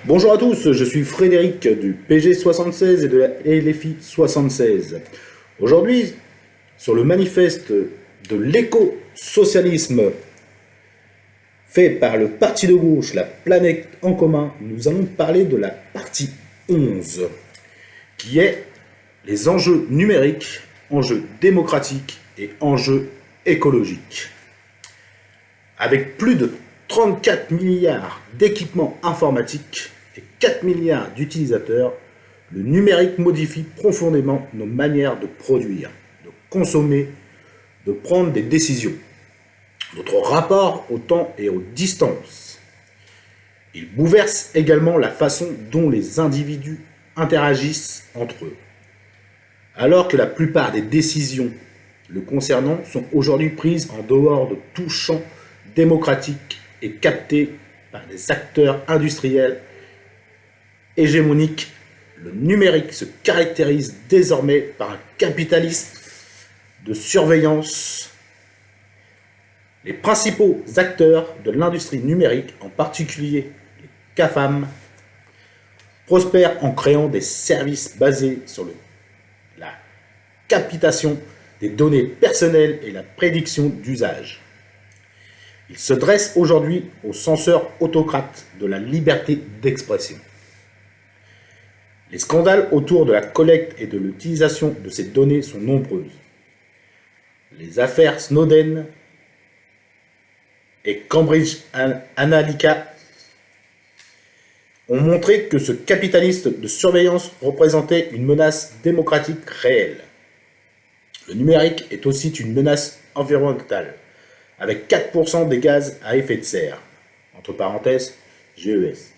Bonjour à tous, je suis Frédéric du PG76 et de la LFI 76. Aujourd'hui, sur le manifeste de l'éco-socialisme fait par le parti de gauche, la planète en commun, nous allons parler de la partie 11, qui est les enjeux numériques, enjeux démocratiques et enjeux écologiques. Avec plus de 34 milliards d'équipements informatiques et 4 milliards d'utilisateurs, le numérique modifie profondément nos manières de produire, de consommer, de prendre des décisions, notre rapport au temps et aux distances. Il bouleverse également la façon dont les individus interagissent entre eux. Alors que la plupart des décisions le concernant sont aujourd'hui prises en dehors de tout champ démocratique et captées par des acteurs industriels hégémoniques, le numérique se caractérise désormais par un capitalisme de surveillance. Les principaux acteurs de l'industrie numérique, en particulier les GAFAM, prospèrent en créant des services basés sur la captation des données personnelles et la prédiction d'usage. Ils se dressent aujourd'hui aux censeurs autocrates de la liberté d'expression. Les scandales autour de la collecte et de l'utilisation de ces données sont nombreuses. Les affaires Snowden et Cambridge Analytica ont montré que ce capitalisme de surveillance représentait une menace démocratique réelle. Le numérique est aussi une menace environnementale, avec 4% des gaz à effet de serre, entre parenthèses GES,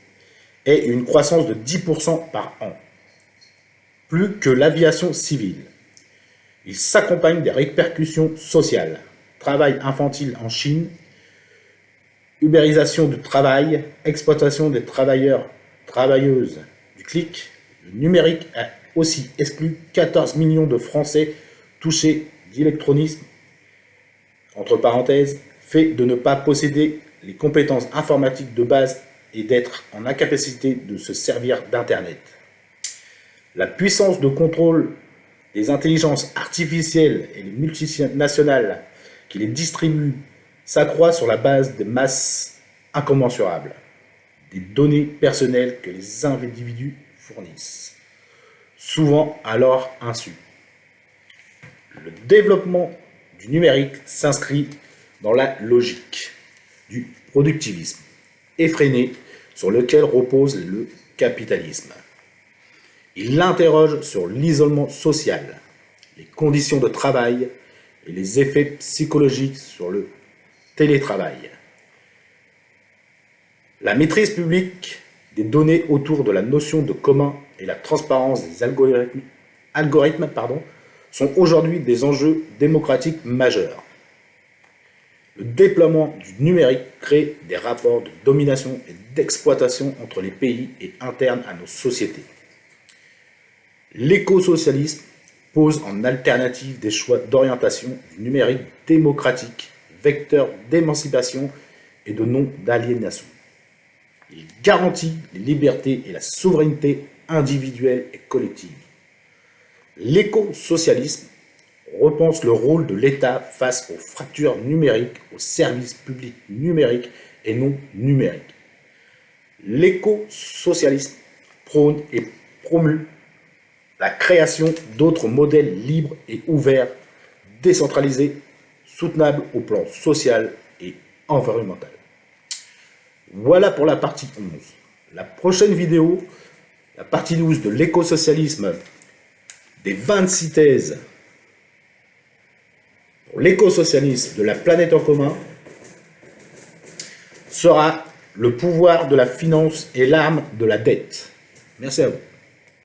et une croissance de 10% par an, plus que l'aviation civile. Il s'accompagne des répercussions sociales, travail infantile en Chine, ubérisation du travail, exploitation des travailleuses du clic. Le numérique a aussi exclu 14 millions de Français touchés d'électronisme, entre parenthèses, fait de ne pas posséder les compétences informatiques de base et d'être en incapacité de se servir d'Internet. La puissance de contrôle des intelligences artificielles et les multinationales qui les distribuent s'accroît sur la base des masses incommensurables, des données personnelles que les individus fournissent, souvent à leur insu. Le développement du numérique s'inscrit dans la logique du productivisme effréné sur lequel repose le capitalisme. Il l'interroge sur l'isolement social, les conditions de travail et les effets psychologiques sur le télétravail. La maîtrise publique des données autour de la notion de commun et la transparence des algorithmes sont aujourd'hui des enjeux démocratiques majeurs. Le déploiement du numérique crée des rapports de domination et d'exploitation entre les pays et internes à nos sociétés. L'écosocialisme pose en alternative des choix d'orientation du numérique démocratique, vecteur d'émancipation et de non-d'aliénation. Il garantit les libertés et la souveraineté individuelle et collective. L'écosocialisme repense le rôle de l'État face aux fractures numériques, aux services publics numériques et non numériques. L'écosocialisme prône et promeut la création d'autres modèles libres et ouverts, décentralisés, soutenables au plan social et environnemental. Voilà pour la partie 11. La prochaine vidéo, la partie 12 de l'écosocialisme, des 26 thèses pour l'écosocialisme de la planète en commun, sera le pouvoir de la finance et l'arme de la dette. Merci à vous.